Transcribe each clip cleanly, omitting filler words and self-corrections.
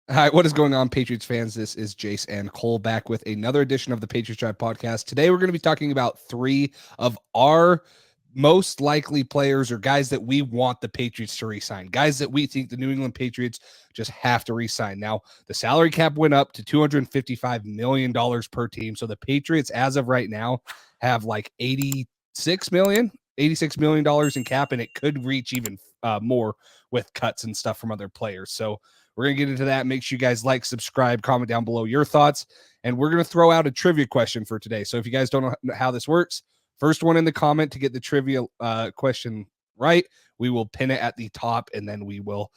Hi, what is going on, Patriots fans? This is Jace and Cole back with another edition of the Patriots Drive podcast. Today, we're going to be talking about three of our most likely players or guys that we want the Patriots to re-sign, guys that we think the New England Patriots just have to re-sign. Now, the salary cap went up to $255 million per team. So the Patriots, as of right now, have like $86 million in cap, and it could reach even more with cuts and stuff from other players. So we're going to get into that. Make sure you guys like, subscribe, comment down below your thoughts. And we're going to throw out a trivia question for today. So if you guys don't know how this works, first one in the comment to get the trivia question right, we will pin it at the top, and then we will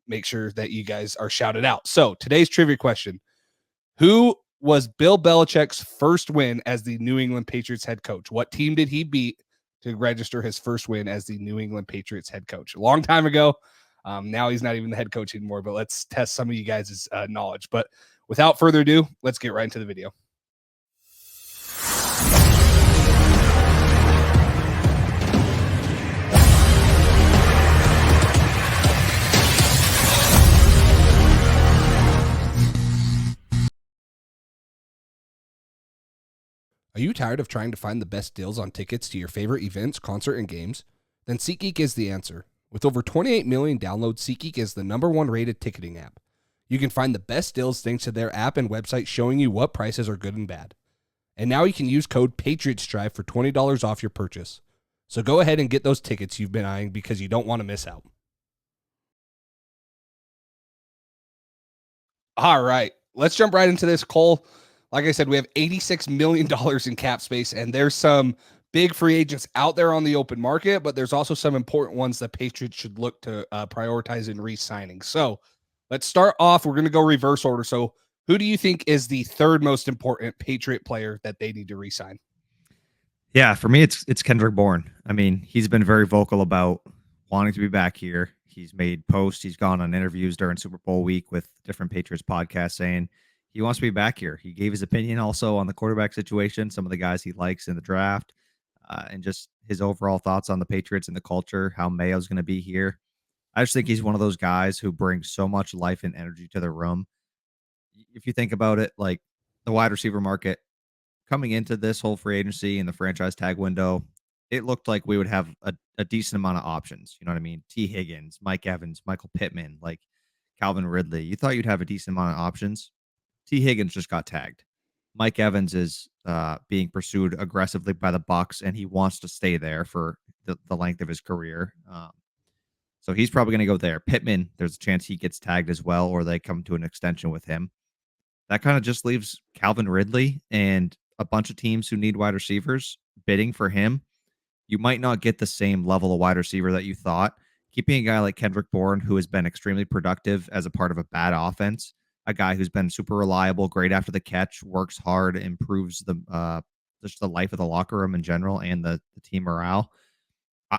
make sure that you guys are shouted out. So today's trivia question: who was Bill Belichick's first win as the New England Patriots head coach? What team did he beat to register his first win as the New England Patriots head coach? A long time ago. Now he's not even the head coach anymore, but let's test some of you guys' knowledge. But without further ado, let's get right into the video. Are you tired of trying to find the best deals on tickets to your favorite events, concert, and games? Then SeatGeek is the answer. With over 28 million downloads, SeatGeek is the #1 rated ticketing app. You can find the best deals thanks to their app and website showing you what prices are good and bad. And now you can use code PatriotsDrive for $20 off your purchase. So go ahead and get those tickets you've been eyeing because you don't want to miss out. All right, let's jump right into this, Cole. Like I said, we have $86 million in cap space, and there's some big free agents out there on the open market, but there's also some important ones that Patriots should look to prioritize in re-signing. So let's start off. We're going to go reverse order. So who do you think is the third most important Patriot player that they need to re-sign? Yeah, for me, it's Kendrick Bourne. I mean, he's been very vocal about wanting to be back here. He's made posts. He's gone on interviews during Super Bowl week with different Patriots podcasts saying he wants to be back here. He gave his opinion also on the quarterback situation, some of the guys he likes in the draft, and just his overall thoughts on the Patriots and the culture, how Mayo's going to be here. I just think he's one of those guys who brings so much life and energy to the room. If you think about it, like the wide receiver market, coming into this whole free agency and the franchise tag window, it looked like we would have a decent amount of options. You know what I mean? T. Higgins, Mike Evans, Michael Pittman, like Calvin Ridley. You thought you'd have a decent amount of options. T. Higgins just got tagged. Mike Evans is being pursued aggressively by the Bucks, and he wants to stay there for the length of his career. So he's probably going to go there. Pittman, there's a chance he gets tagged as well, or they come to an extension with him. That kind of just leaves Calvin Ridley and a bunch of teams who need wide receivers bidding for him. You might not get the same level of wide receiver that you thought. Keeping a guy like Kendrick Bourne, who has been extremely productive as a part of a bad offense, a guy who's been super reliable, great after the catch, works hard, improves the just the life of the locker room in general and the team morale.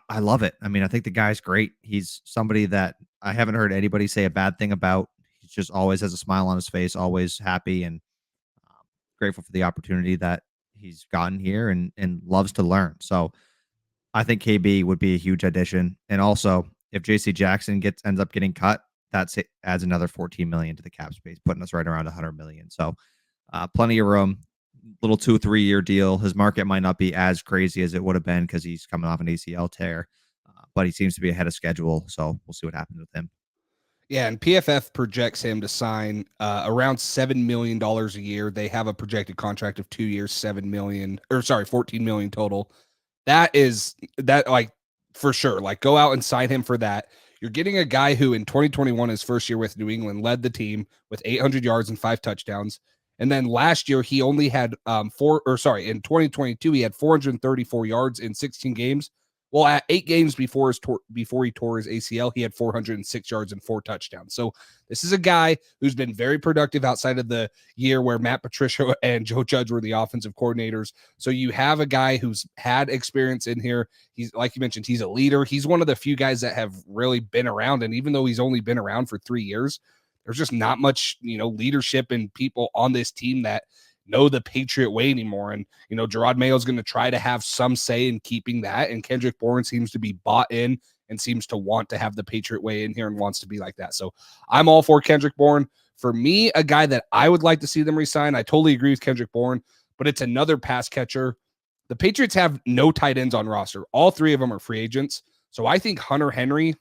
I love it. I mean, I think the guy's great. He's somebody that I haven't heard anybody say a bad thing about. He just always has a smile on his face, always happy, and grateful for the opportunity that he's gotten here and loves to learn. So I think KB would be a huge addition. And also, if JC Jackson ends up getting cut, adds another 14 million to the cap space, putting us right around 100 million. So plenty of room. Little 2-3 year deal. His market might not be as crazy as it would have been because he's coming off an ACL tear, but he seems to be ahead of schedule. So we'll see what happens with him. Yeah, and PFF projects him to sign around $7 million a year. They have a projected contract of 2 years, 14 million total. That like for sure. Like go out and sign him for that. You're getting a guy who in 2021, his first year with New England, led the team with 800 yards and 5 touchdowns. And then last year he only had in 2022 he had 434 yards in 16 games. Well, at 8 games before he tore his ACL, he had 406 yards and 4 touchdowns. So this is a guy who's been very productive outside of the year where Matt Patricia and Joe Judge were the offensive coordinators. So you have a guy who's had experience in here. He's, like you mentioned, he's a leader. He's one of the few guys that have really been around. And even though he's only been around for 3 years, there's just not much, leadership and people on this team that know the Patriot way anymore. And, Gerard Mayo is going to try to have some say in keeping that. And Kendrick Bourne seems to be bought in and seems to want to have the Patriot way in here and wants to be like that. So I'm all for Kendrick Bourne. For me, a guy that I would like to see them resign, I totally agree with Kendrick Bourne, but it's another pass catcher. The Patriots have no tight ends on roster. All three of them are free agents. So I think Hunter Henry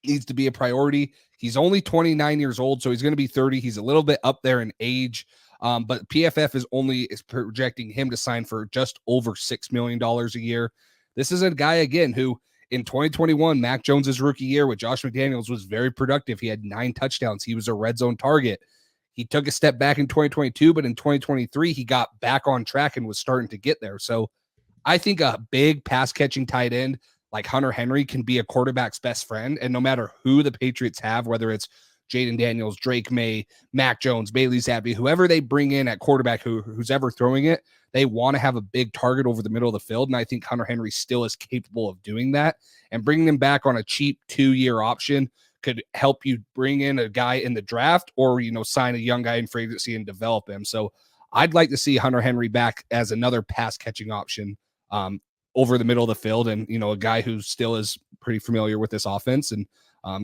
needs to be a priority. He's only 29 years old, so he's going to be 30. He's a little bit up there in age, but PFF is projecting him to sign for just over $6 million a year. This is a guy, again, who in 2021, Mac Jones's rookie year with Josh McDaniels was very productive. He had 9 touchdowns. He was a red zone target. He took a step back in 2022, but in 2023, he got back on track and was starting to get there. So I think a big pass catching tight end like Hunter Henry can be a quarterback's best friend. And no matter who the Patriots have, whether it's Jaden Daniels, Drake May, Mac Jones, Bailey Zappi, whoever they bring in at quarterback, who's ever throwing it, they want to have a big target over the middle of the field. And I think Hunter Henry still is capable of doing that. And bringing him back on a cheap 2-year option could help you bring in a guy in the draft or, sign a young guy in free agency and develop him. So I'd like to see Hunter Henry back as another pass catching option over the middle of the field, and a guy who still is pretty familiar with this offense and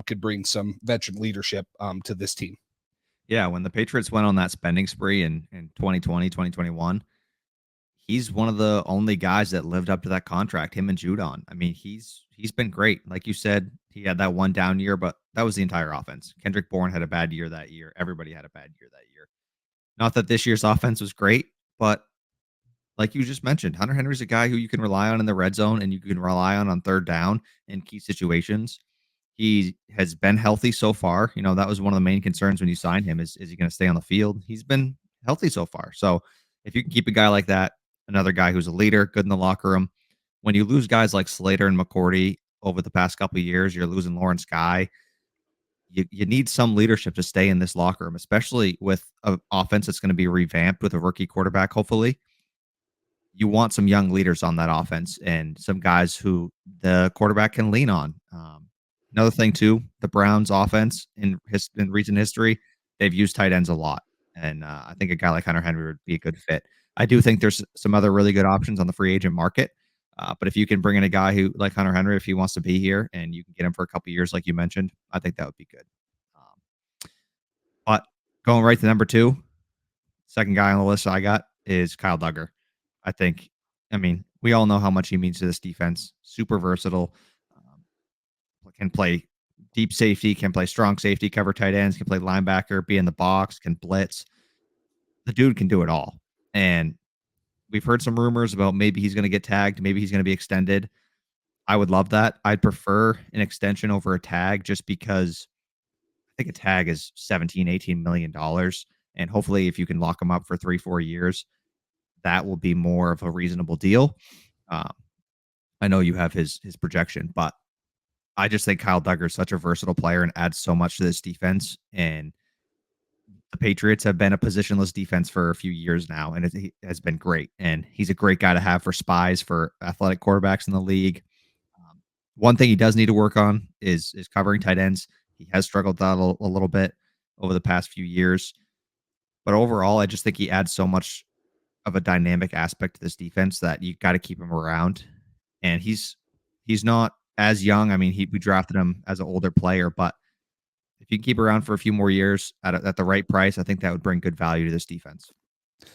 could bring some veteran leadership to this team. Yeah, when the Patriots went on that spending spree in 2020, 2021, he's one of the only guys that lived up to that contract, him and Judon. I mean, he's been great. Like you said, he had that one down year, but that was the entire offense. Kendrick Bourne had a bad year that year. Everybody had a bad year that year. Not that this year's offense was great, but like you just mentioned, Hunter Henry's a guy who you can rely on in the red zone and you can rely on third down in key situations. He has been healthy so far. That was one of the main concerns when you signed him is he going to stay on the field? He's been healthy so far. So if you can keep a guy like that, another guy who's a leader, good in the locker room, when you lose guys like Slater and McCourty over the past couple of years, you're losing Lawrence Guy. You need some leadership to stay in this locker room, especially with an offense that's going to be revamped with a rookie quarterback, hopefully. You want some young leaders on that offense and some guys who the quarterback can lean on. Another thing too, the Browns offense in recent history, they've used tight ends a lot. And I think a guy like Hunter Henry would be a good fit. I do think there's some other really good options on the free agent market. But if you can bring in a guy who like Hunter Henry, if he wants to be here and you can get him for a couple of years, like you mentioned, I think that would be good. But going right to number 2, second guy on the list I got is Kyle Duggar. We all know how much he means to this defense. Super versatile. Can play deep safety, can play strong safety, cover tight ends, can play linebacker, be in the box, can blitz. The dude can do it all. And we've heard some rumors about maybe he's going to get tagged, maybe he's going to be extended. I would love that. I'd prefer an extension over a tag just because I think a tag is $17-18 million. And hopefully if you can lock him up for 3-4 years, that will be more of a reasonable deal. I know you have his projection, but I just think Kyle Duggar is such a versatile player and adds so much to this defense. And the Patriots have been a positionless defense for a few years now, and it has been great. And he's a great guy to have for spies, for athletic quarterbacks in the league. One thing he does need to work on is covering tight ends. He has struggled that a little bit over the past few years. But overall, I just think he adds so much of a dynamic aspect to this defense that you got to keep him around. And he's not as young. We drafted him as an older player, but if you can keep around for a few more years at the right price, I think that would bring good value to this defense.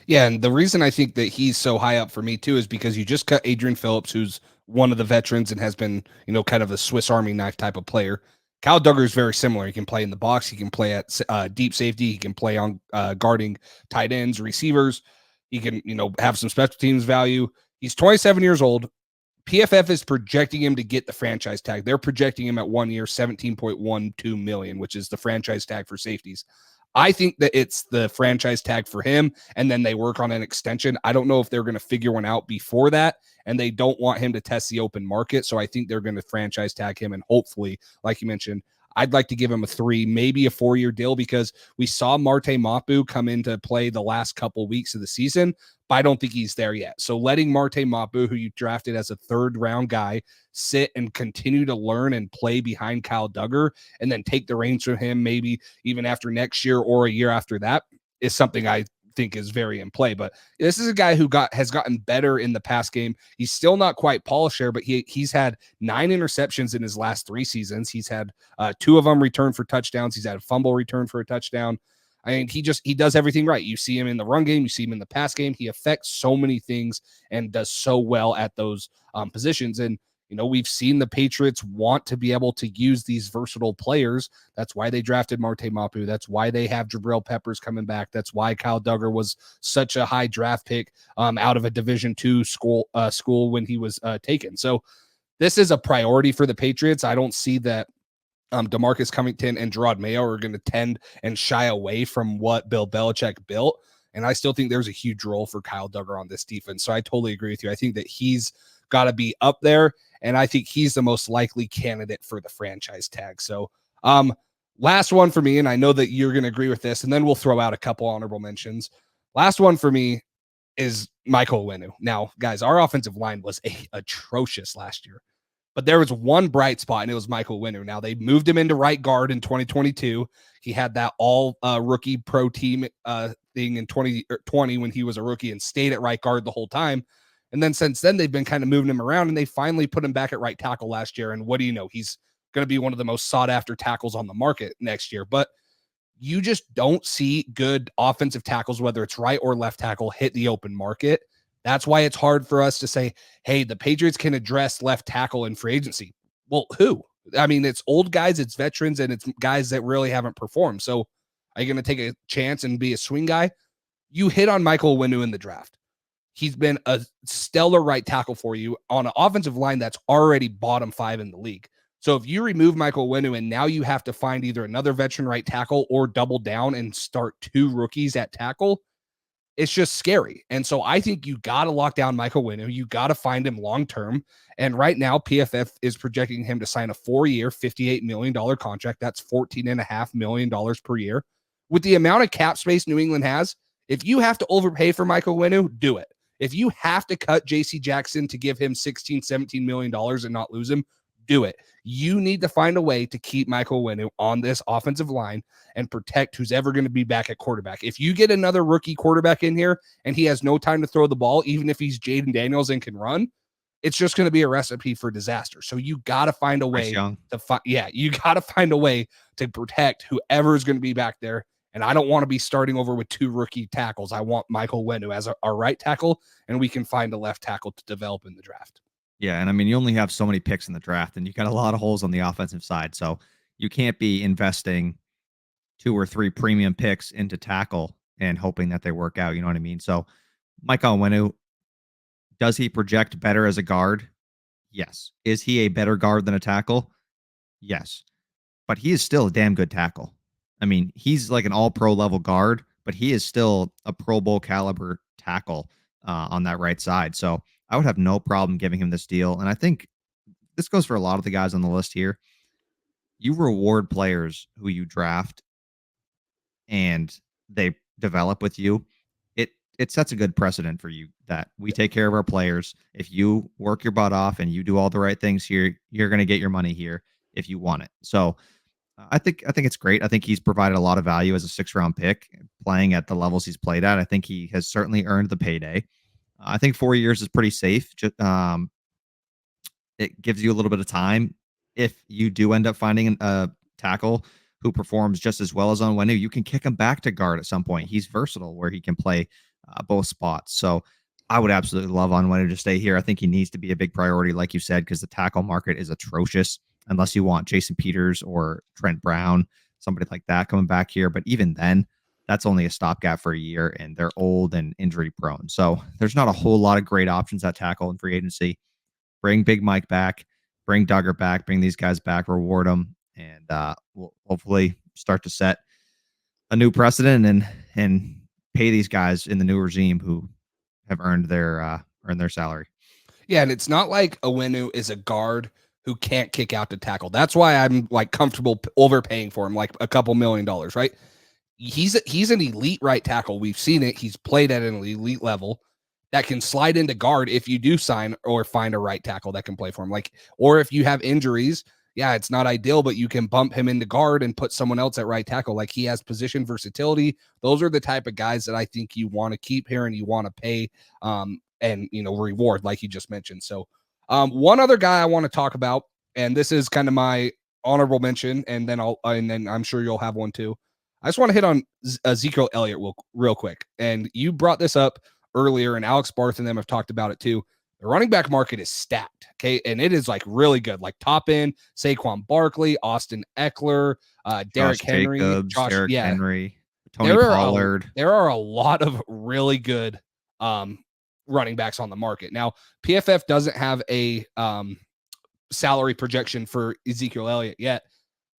Yeah, and the reason I think that he's so high up for me too is because you just cut Adrian Phillips, who's one of the veterans and has been, kind of a Swiss Army knife type of player. Kyle Duggar is very similar. He can play in the box. He can play at deep safety. He can play on guarding tight ends, receivers. He can, have some special teams value. He's 27 years old. PFF is projecting him to get the franchise tag. They're projecting him at 1 year, $17.12 million, which is the franchise tag for safeties. I think that it's the franchise tag for him, and then they work on an extension. I don't know if they're going to figure one out before that, and they don't want him to test the open market. So I think they're going to franchise tag him, and hopefully, like you mentioned, I'd like to give him a 3, maybe a 4-year deal, because we saw Marte Mapu come into play the last couple weeks of the season, but I don't think he's there yet. So letting Marte Mapu, who you drafted as a 3rd-round guy, sit and continue to learn and play behind Kyle Duggar and then take the reins from him maybe even after next year or a year after that is something I think is very in play. But this is a guy who has gotten better in the past game. He's still not quite Polish there, but he's had 9 interceptions in his last 3 seasons. He's had 2 of them returned for touchdowns. He's had a fumble return for a touchdown. I mean, he does everything right. You see him in the run game, you see him in the pass game. He affects so many things and does so well at those positions. And we've seen the Patriots want to be able to use these versatile players. That's why they drafted Marte Mapu. That's why they have Jabril Peppers coming back. That's why Kyle Duggar was such a high draft pick out of a Division II school when he was taken. So this is a priority for the Patriots. I don't see that DeMarcus Covington and Gerard Mayo are going to tend and shy away from what Bill Belichick built. And I still think there's a huge role for Kyle Duggar on this defense. So I totally agree with you. I think that he's got to be up there. And I think he's the most likely candidate for the franchise tag. So last one for me, and I know that you're going to agree with this, and then we'll throw out a couple honorable mentions. Last one for me is Michael Winu. Now, guys, our offensive line was atrocious last year. But there was one bright spot, and it was Michael Winu. Now, they moved him into right guard in 2022. He had that all rookie pro team thing in 2020 when he was a rookie and stayed at right guard the whole time. And then since then, they've been kind of moving him around, and they finally put him back at right tackle last year. And what do you know? He's going to be one of the most sought-after tackles on the market next year. But you just don't see good offensive tackles, whether it's right or left tackle, hit the open market. That's why it's hard for us to say, hey, the Patriots can address left tackle in free agency. Well, who? I mean, it's old guys, it's veterans, and it's guys that really haven't performed. So are you going to take a chance and be a swing guy? You hit on Michael Winu in the draft. He's been a stellar right tackle for you on an offensive line that's already bottom 5 in the league. So if you remove Michael Winu and now you have to find either another veteran right tackle or double down and start 2 rookies at tackle, it's just scary. And so I think you got to lock down Michael Winu. You got to find him long-term. And right now, PFF is projecting him to sign a 4-year, $58 million contract. That's $14.5 million per year. With the amount of cap space New England has, if you have to overpay for Michael Winu, do it. If you have to cut J.C. Jackson to give him $16, $17 million and not lose him, do it. You need to find a way to keep Michael Winu on this offensive line and protect who's ever going to be back at quarterback. If you get another rookie quarterback in here and he has no time to throw the ball, even if he's Jaden Daniels and can run, it's just going to be a recipe for disaster. So you got to find a way you got to find a way to protect whoever is going to be back there. And I don't want to be starting over with 2 rookie tackles. I want Michael Winu as our right tackle, and we can find a left tackle to develop in the draft. Yeah, and I mean, you only have so many picks in the draft, and you got a lot of holes on the offensive side. So you can't be investing 2 or 3 premium picks into tackle and hoping that they work out. You know what I mean? So Michael Winu, does he project better as a guard? Yes. Is he a better guard than a tackle? Yes. But he is still a damn good tackle. I mean, he's like an all-pro level guard, but he is still a Pro Bowl caliber tackle on that right side. So I would have no problem giving him this deal. And I think this goes for a lot of the guys on the list here. You reward players who you draft and they develop with you. It sets a good precedent for you that we take care of our players. If you work your butt off and you do all the right things here, you're going to get your money here if you want it. So I think it's great. I think he's provided a lot of value as a 6th-round pick, playing at the levels he's played at. I think he has certainly earned the payday. I think 4 years is pretty safe. It gives you a little bit of time. If you do end up finding a tackle who performs just as well as Onwenu, you can kick him back to guard at some point. He's versatile where he can play both spots. So I would absolutely love Onwenu to stay here. I think he needs to be a big priority, like you said, because the tackle market is atrocious unless you want Jason Peters or Trent Brown, somebody like that coming back here. But even then, that's only a stopgap for a year, and they're old and injury prone. So there's not a whole lot of great options at tackle in free agency. Bring Big Mike back, bring Duggar back, bring these guys back, reward them, and we'll hopefully start to set a new precedent and pay these guys in the new regime who have earned their salary. Yeah, and it's not like Onwenu is a guard who can't kick out to tackle. That's why I'm like comfortable overpaying for him, like a couple $1 million, right? He's an elite right tackle. We've seen it. He's played at an elite level that can slide into guard if you do sign or find a right tackle that can play for him. Like, or if you have injuries, yeah, it's not ideal, but you can bump him into guard and put someone else at right tackle. Like, he has position versatility. Those are the type of guys that I think you want to keep here and you want to pay and, reward, like you just mentioned. So one other guy I want to talk about, and this is kind of my honorable mention, and then I'm sure you'll have one too. I just want to hit on Ezekiel Elliott real quick. And you brought this up earlier, and Alex Barth and them have talked about it too. The running back market is stacked, okay? And it is like really good, like top end, Saquon Barkley, Austin Eckler, Derrick Henry, Jacobs, Derrick Henry, Tony Pollard. There are a lot of really good running backs on the market. Now, PFF doesn't have a salary projection for Ezekiel Elliott yet,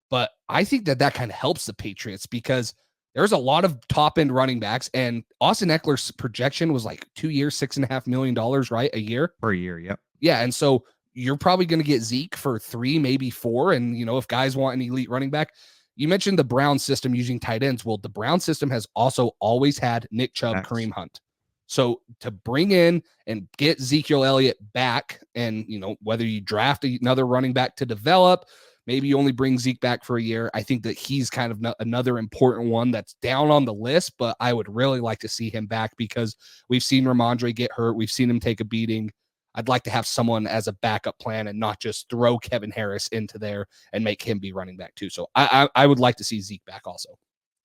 but I think that kind of helps the Patriots because there's a lot of top end running backs, and Austin Eckler's projection was like 2 years, $6.5 million, right? A year per year. Yep. Yeah. And so you're probably going to get Zeke for 3, maybe 4. And, if guys want an elite running back, you mentioned the Brown system using tight ends. Well, the Brown system has also always had Nick Chubb, Kareem Hunt. So to bring in and get Ezekiel Elliott back, and, whether you draft another running back to develop, maybe you only bring Zeke back for a year. I think that he's kind of another important one that's down on the list, but I would really like to see him back because we've seen Ramondre get hurt. We've seen him take a beating. I'd like to have someone as a backup plan and not just throw Kevin Harris into there and make him be running back too. So I would like to see Zeke back also.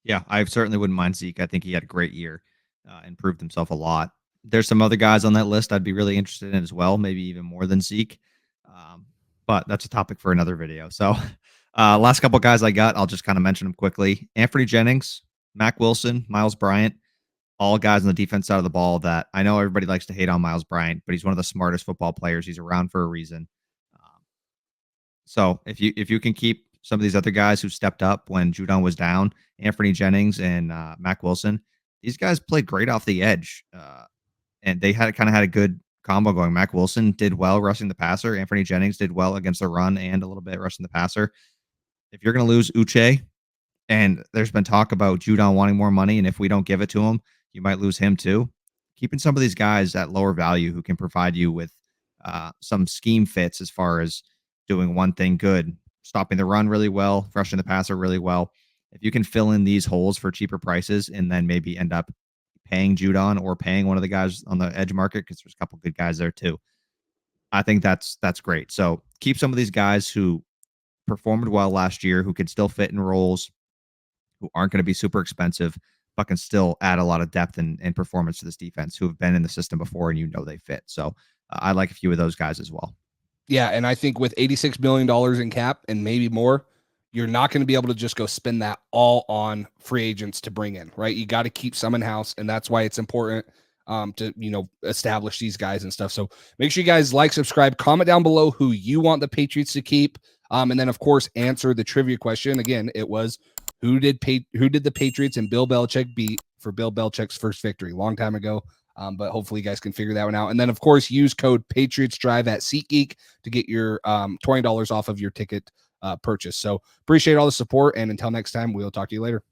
Yeah, I certainly wouldn't mind Zeke. I think he had a great year and proved himself a lot. There's some other guys on that list I'd be really interested in as well, maybe even more than Zeke. But that's a topic for another video. So last couple of guys I got, I'll just kind of mention them quickly. Anthony Jennings, Mac Wilson, Miles Bryant, all guys on the defense side of the ball that I know everybody likes to hate on Miles Bryant, but he's one of the smartest football players. He's around for a reason. So if you can keep some of these other guys who stepped up when Judon was down, Anthony Jennings and Mac Wilson, these guys played great off the edge. And they had a good combo going. Mac Wilson did well rushing the passer. Anthony Jennings did well against the run and a little bit rushing the passer. If you're going to lose Uche, and there's been talk about Judon wanting more money, and if we don't give it to him, you might lose him too. Keeping some of these guys at lower value who can provide you with some scheme fits as far as doing one thing good, stopping the run really well, rushing the passer really well. If you can fill in these holes for cheaper prices and then maybe end up paying Judon or paying one of the guys on the edge market, because there's a couple good guys there too, I think that's great. So keep some of these guys who performed well last year, who can still fit in roles, who aren't going to be super expensive, but can still add a lot of depth and performance to this defense, who have been in the system before and they fit. So I like a few of those guys as well. Yeah, and I think with $86 million in cap and maybe more, you're not going to be able to just go spend that all on free agents to bring in, right? You got to keep some in-house, and that's why it's important to, establish these guys and stuff. So make sure you guys like, subscribe, comment down below who you want the Patriots to keep. And then, of course, answer the trivia question. Again, it was, who did the Patriots and Bill Belichick beat for Bill Belichick's first victory? Long time ago. But hopefully you guys can figure that one out. And then, of course, use code PatriotsDrive at SeatGeek to get your $20 off of your ticket purchase. So appreciate all the support. And until next time, we'll talk to you later.